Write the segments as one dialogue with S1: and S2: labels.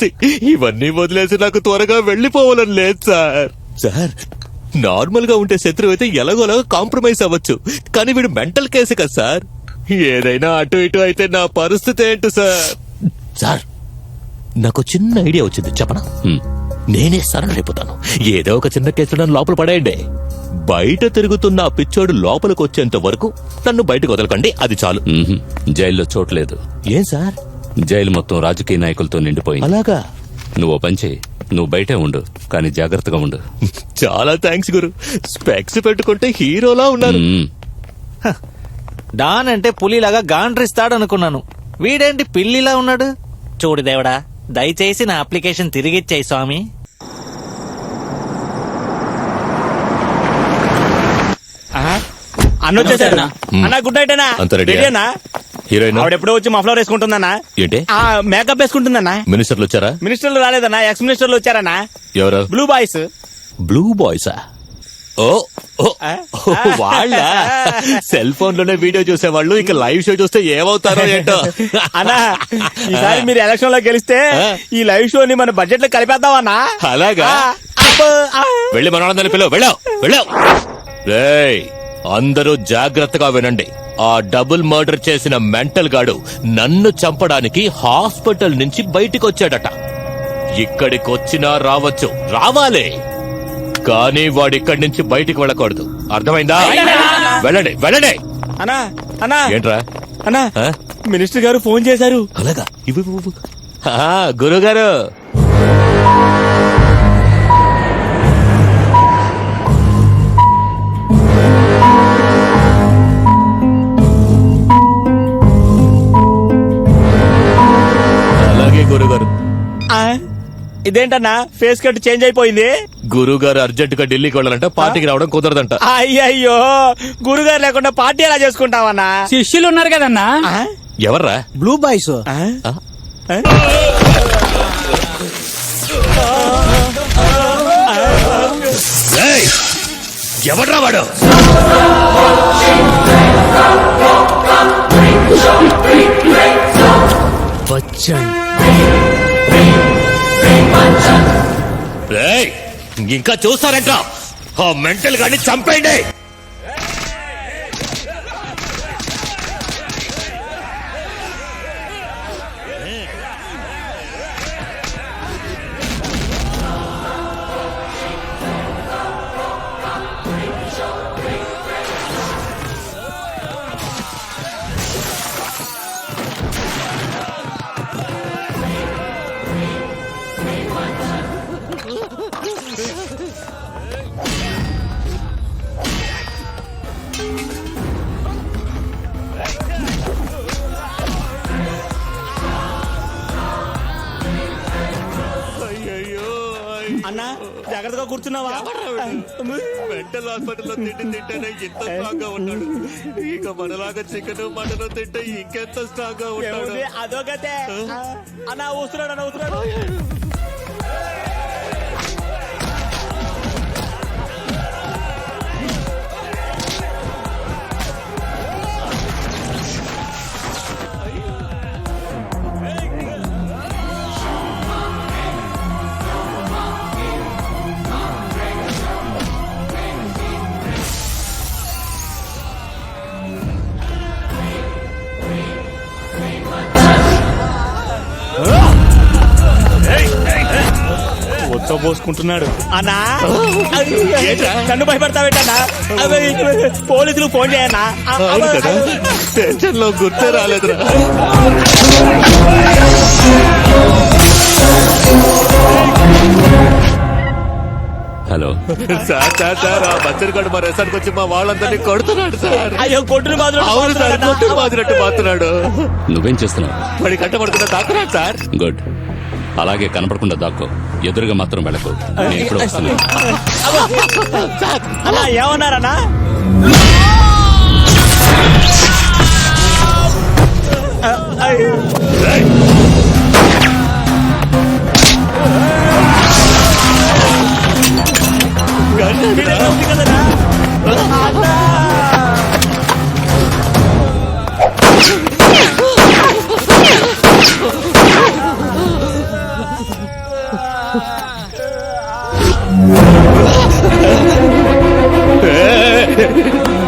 S1: పరిస్థితి. ఇవన్నీ వదిలేసి నాకు త్వరగా వెళ్లిపోవాలని లేదు సార్. సార్, నార్మల్ గా ఉంటే శత్రువు అయితే ఎలాగోలాగా కాంప్రమైజ్ అవ్వచ్చు, కానీ వీడు మెంటల్ కేసు కదా సార్. ఏదైనా అటు ఇటు అయితే నా పరిస్థితి ఏంటి సార్? సార్, నాకు చిన్న ఐడియా వచ్చింది, చెప్పనా? నేనే సరెండర్ అయిపోతాను. ఏదో ఒక చిన్న కేసులను లోపల పడేయండి. బయట తిరుగుతున్న ఆ పిచ్చోడు లోపలికి వచ్చేంత వరకు నన్ను బయటకు వదలకండి, అది చాలు.
S2: జైల్లో చోట్లేదు.
S1: ఏం సార్?
S2: జైలు మొత్తం రాజకీయ నాయకులతో నిండిపోయింది.
S1: అలాగా?
S2: నువ్వు పని చేయి, నువ్వు బయటే ఉండు, కానీ జాగ్రత్తగా ఉండు.
S1: చాలా థ్యాంక్స్ గురు. స్పెక్స్ పెట్టుకుంటే హీరోలా ఉన్నారు.
S3: డాన్ అంటే పులిలాగా గాండ్రిస్తాడు అనుకున్నాను, వీడేంటి పిల్లిలా ఉన్నాడు. చూడు దేవుడా, దయచేసి నా అప్లికేషన్ తిరిగిచ్చేయి స్వామి.
S4: అన్నొచ్చేసాడు అన్న. గుడ్ నైట్ అన్నా.
S1: అంత రెడీ అన్నా? హీరోయిన్
S4: ఆవిడ ఎప్పుడో వచ్చి మఫ్లర్ వేసుకుంటుందన్నా.
S1: ఏంటి?
S4: మేకప్ వేసుకుంటుందన్నా.
S1: మినిస్టర్లు వచ్చారా?
S4: మినిస్టర్లు రాలేదన్నా, ఎక్స్ మినిస్టర్లు వచ్చారన్నా.
S1: ఎవరు?
S4: Blue boys.
S1: బ్లూ బాయ్సా? ఓ వాళ్ళ సెల్ ఫోన్ లోనే వీడియో చూసేవాళ్ళు ఇక లైవ్ షో చూస్తే ఏమవుతారో ఏంటో.
S4: అన్నా, ఈసారి మీరు ఎలక్షన్ లో గెలిస్తే ఈ లైవ్ షోని మన బడ్జెట్ లో కలిపేద్దాం అన్నా.
S1: అలాగా? వెళ్ళి మనోళ్ళందరినీ పిలువు, వెళ్ళావు. రేయ్, అందరూ జాగ్రత్తగా వినండి. ఆ డబుల్ మర్డర్ చేసిన మెంటల్ గాడు నన్ను చంపడానికి హాస్పిటల్ నుంచి బయటికి వచ్చాడట. ఇక్కడికొచ్చినా రావచ్చు, రావాలే, కానీ వాడిక్కడి నుంచి బయటికి వెళ్ళకూడదు, అర్థమైందా? వెళ్ళండి.
S4: అన్నా అన్నా
S1: ఏంట్రా?
S4: అన్నా, మినిస్టర్ గారు ఫోన్ చేశారు.
S1: అలాగా? గురుగారు, గురుగారు.
S4: ఇదేంటన్నా ఫేస్ కట్ చేంజ్ అయిపోయింది?
S1: గురుగారు అర్జెంట్ గా ఢిల్లీకి వెళ్ళాలంట, పార్టీకి రావడం కుదరదంట.
S4: అయ్యయ్యో, గురుగారు లేకుండా పార్టీ ఎలా చేసుకుంటావన్నా?
S5: శిష్యులు ఉన్నారు కదన్నా.
S1: ఎవర్రా?
S5: Blue boys.
S1: ఎవర్రా వాడు? ఇంకా చూస్తారంట, ఆ మెంటల్ గాని చంపేయండి.
S4: అన్నా, జాగ్రత్తగా కూర్చున్నావా?
S1: మెంటల్ హాస్పిటల్లో తింటేనే ఇంత స్ట్రాంగ్ గా ఉన్నాడు. ఇక మనలాగా చికెన్ మటన్ తింటే ఇంకెంత స్ట్రాంగ్ గా ఉంటాడు.
S4: అదొకతే. అన్నా వస్తున్నాడు. పోసుకుంటున్నాడు అన్నా. నన్ను భయపడతావేటన్నా? పోలీసులు ఫోన్ చేయన్నా.
S1: టెన్షన్ లో గుర్తే రాలేదురా.
S2: హలో
S1: సార్, ఆ బచ్చరిగాడు మా రెసార్ట్కి వచ్చి మా వాళ్ళందరినీ కొడుతున్నాడు సార్.
S4: అయ్యో, కొట్టును బాధ.
S1: అవును సార్, కొట్టును బాధినట్టు బాతున్నాడు.
S2: నువ్వేం చేస్తున్నావు?
S1: వాడి కంట పడుతున్నా తాకున్నాడు సార్.
S2: గుడ్, అలాగే కనపడకుండా దాక్కో, ఎదురుగా మాత్రం వెళ్ళకు. నేను ఇప్పుడు వస్తున్నాను.
S4: అలా ఏమన్నారన్నా? కదరా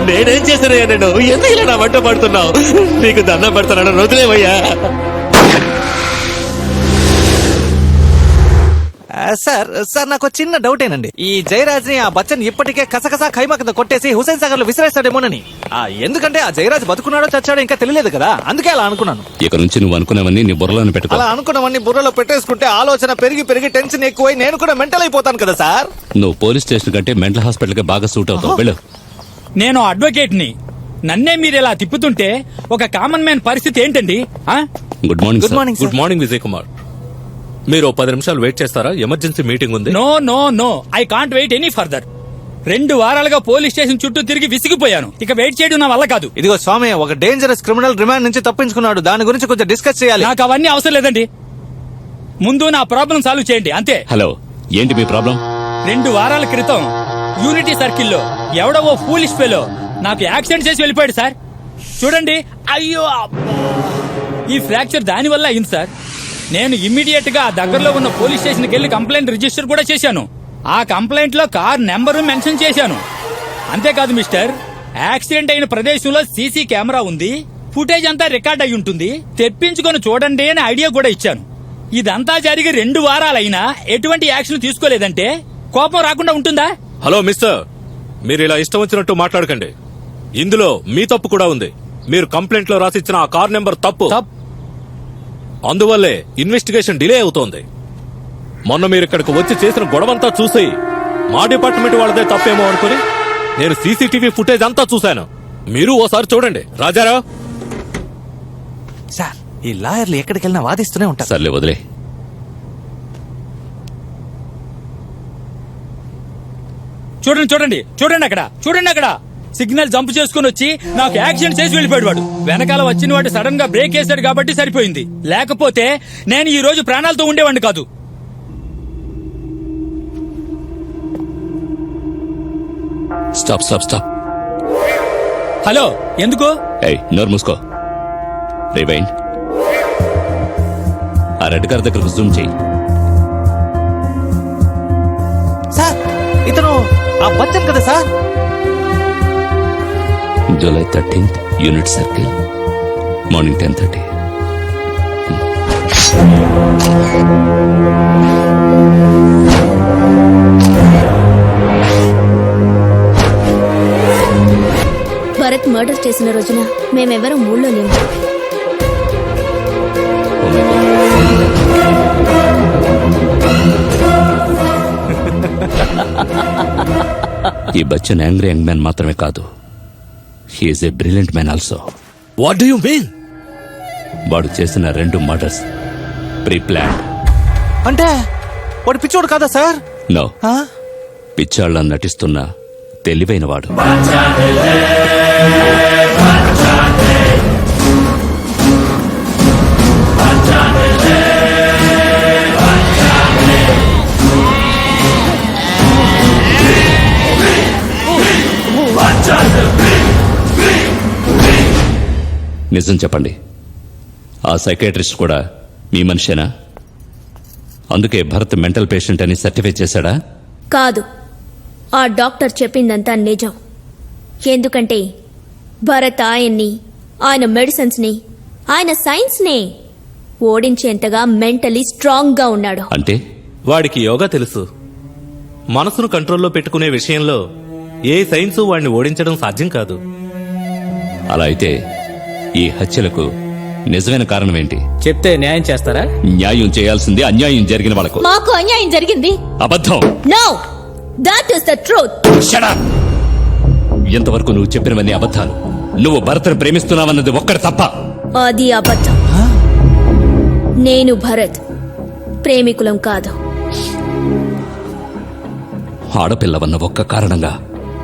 S1: నేనేం చేశానయ్యా నేను? ఎందుకు ఇలా నా వంట పడుతున్నావు? నీకు దండం పెడతాను, వదిలేవయ్యా.
S3: సార్ నాకు చిన్న డౌట్ ఏనండి. ఈ జయరాజ్ ని ఆ బచ్చన్ ఇప్పటికే కసకసా ఖైమా కింద కొట్టేసి హుసేన్ సాగర్ లో విసిరేస్తాడేమోనని. ఎందుకంటే ఆ జయరాజ్ బతుకున్నాడో చచ్చాడో ఇంకా తెలియలేదు కదా, అందుకే అలా అనుకున్నాను.
S2: ఇక నుంచి నువ్వు అనుకున్నవన్నీ నీ బుర్రలోనే పెట్టుకో.
S3: అలా అనుకున్నవన్నీ బుర్రలో పెట్టేసుకుంటే ఆలోచన పెరిగి పెరిగి టెన్షన్ ఎక్కువై నేను కూడా మెంటల్ అయిపోతాను కదా సార్.
S2: నువ్వు పోలీస్ స్టేషన్ కంటే మెంటల్ హాస్పిటల్ కి బాగా సూట్ అవుతావు. వెళ్ళు.
S5: నేను అడ్వకేట్ ని, నన్నే మీరు ఇలా తిప్పుతుంటే ఒక కామన్ మ్యాన్ పరిస్థితి ఏంటండి?
S2: Good morning
S3: good
S2: sir.
S3: Morning
S1: good morning Vijay Kumar. మీరు 10 నిమిషాలు వెయిట్ చేస్తారా? ఎమర్జెన్సీ మీటింగ్ ఉంది.
S5: No no no, I can't wait any further. 2 వారాలుగా పోలీస్ స్టేషన్ చుట్టూ తిరిగి విసిగిపోయాను. ఇక వెయిట్ చేయడం నా వల్ల కాదు.
S3: ఇదిగో స్వామి, ఒక డేంజరస్ క్రిమినల్ రిమాండ్ నుంచి తప్పించుకున్నాడు, దాని గురించి కొంచెం డిస్కస్ చేయాలి.
S5: నాకు అవన్నీ అవసరం లేదండి. ముందు నా ప్రాబ్లం సాల్వ్ చేయండి అంతే.
S2: హలో, ఏంటి మీ ప్రాబ్లం?
S5: 2 వారాల క్రితం యూనిటీ సర్కిల్లో ఎవడో ఓ ఫూలిష్ ఫెలో నాకు యాక్సిడెంట్ చేసి వెళ్ళిపోయాడు సార్. చూడండి, అయ్యో అబ్బా. ఈ ఫ్రాక్చర్ దాని వల్ల అయింది సార్. నేను ఇమ్మీడియట్ గా దగ్గరలో ఉన్న పోలీస్ స్టేషన్కి వెళ్లి కంప్లైంట్ రిజిస్టర్ కూడా చేశాను. ఆ కంప్లైంట్ లో కార్ నెంబరు మెన్షన్ చేశాను. అంతేకాదు మిస్టర్, యాక్సిడెంట్ అయిన ప్రదేశంలో సీసీ కెమెరా ఉంది, ఫుటేజ్ అంతా రికార్డ్ అయి ఉంటుంది, తెప్పించుకొని చూడండి అని ఐడియా కూడా ఇచ్చాను. ఇదంతా జరిగి 2 వారాలైనా ఎటువంటి యాక్షన్ తీసుకోలేదంటే కోపం రాకుండా ఉంటుందా?
S1: హలో మిస్టర్, మీరు ఇలా ఇష్టం వచ్చినట్టు మాట్లాడకండి. ఇందులో మీ తప్పు కూడా ఉంది. మీరు కంప్లైంట్ లో రాసిచ్చిన ఆ కార్ నెంబర్ తప్పు. అందువల్లే ఇన్వెస్టిగేషన్ డిలే అవుతోంది. మొన్న మీరు ఇక్కడికి వచ్చి చేసిన గొడవంతా చూసి మా డిపార్ట్మెంట్ వాళ్ళదే తప్పేమో అనుకుని నేను సీసీటీవీ ఫుటేజ్ అంతా చూశాను. మీరు ఓసారి చూడండి. రాజారావు,
S3: సార్ ఈ లాయర్లు ఎక్కడికి వెళ్ళినా వాదిస్తూనే ఉంటారు.
S2: సర్లే వదిలే.
S5: చూడండి చూడండి చూడండి అక్కడ, చూడండి అక్కడ సిగ్నల్ జంప్ చేసుకుని వచ్చి నాకు యాక్సిడెంట్ చేసి వెళ్ళిపోయాడు వాడు. వెనకాల వచ్చిన వాడు సడన్ గా బ్రేక్ వేశాడు కాబట్టి సరిపోయింది. లేకపోతే నేను ఈ రోజు ప్రాణాలతో ఉండేవాడిని కాదు.
S2: Stop stop stop.
S5: హలో, ఎందుకు?
S2: ఏయ్, నోరు మూసుకో. రివైండ్. ఆ రెడ్ కార్ దగ్గరకు జూమ్ చేయి.
S3: సార్ ఇతను ఆ బచ్చన్ కదా sir?
S2: July 13th, unit circle, morning 10:30.
S6: Bharat murder చేసిన రోజున మేమెవరం ఊళ్ళో లేము.
S2: Oh my God. ఈ బచ్చన్ యాంగ్రీ యంగ్ మ్యాన్ మాత్రమే కాదు, he's a brilliant man also.
S1: What do you mean?
S2: వాడు చేసిన 2 మర్డర్స్ ప్రీ ప్లాన్.
S3: అంటే వాడు పిచ్చోడు కాదా సార్?
S2: నో, పిచ్చాళ్ళ నటిస్తున్న తెలివైన వాడు. నిజం చెప్పండి, ఆ సైకాట్రిస్ట్ కూడా మీ మనిషేనా? అందుకే భరత్ మెంటల్ పేషెంట్ అని సర్టిఫై చేశాడా?
S6: కాదు, ఆ డాక్టర్ చెప్పిందంతా నిజం. ఎందుకంటే భరత్ ఆయన్ని, ఆయన మెడిసిన్స్ ని, ఆయన సైన్స్ ని ఓడించేంతగా మెంటలీ స్ట్రాంగ్ గా ఉన్నాడు.
S2: అంటే
S1: వాడికి యోగా తెలుసు. మనసును కంట్రోల్లో పెట్టుకునే విషయంలో ఏ సైన్సు వాడిని ఓడించడం సాధ్యం కాదు.
S2: అలా అయితే ఈ హత్యలకు నిజమైన కారణం ఏంటి?
S4: చెప్తే న్యాయం చేస్తారా?
S2: న్యాయం చేయాల్సింది అన్యాయం జరిగిన వాళ్ళకు.
S6: మాకు అన్యాయం జరిగింది.
S2: అబద్ధం.
S6: No, that is the truth.
S2: Shut up! ఎంతవరకు నువ్వు చెప్పినవన్నీ అబద్ధాలు. నువ్వు భరత్ను ప్రేమిస్తున్నావన్నది ఒక్కటి తప్ప.
S6: అది అబద్ధం. నేను భరత్ ప్రేమికులం కాదు.
S2: ఆడపిల్లవన్న ఒక్క కారణంగా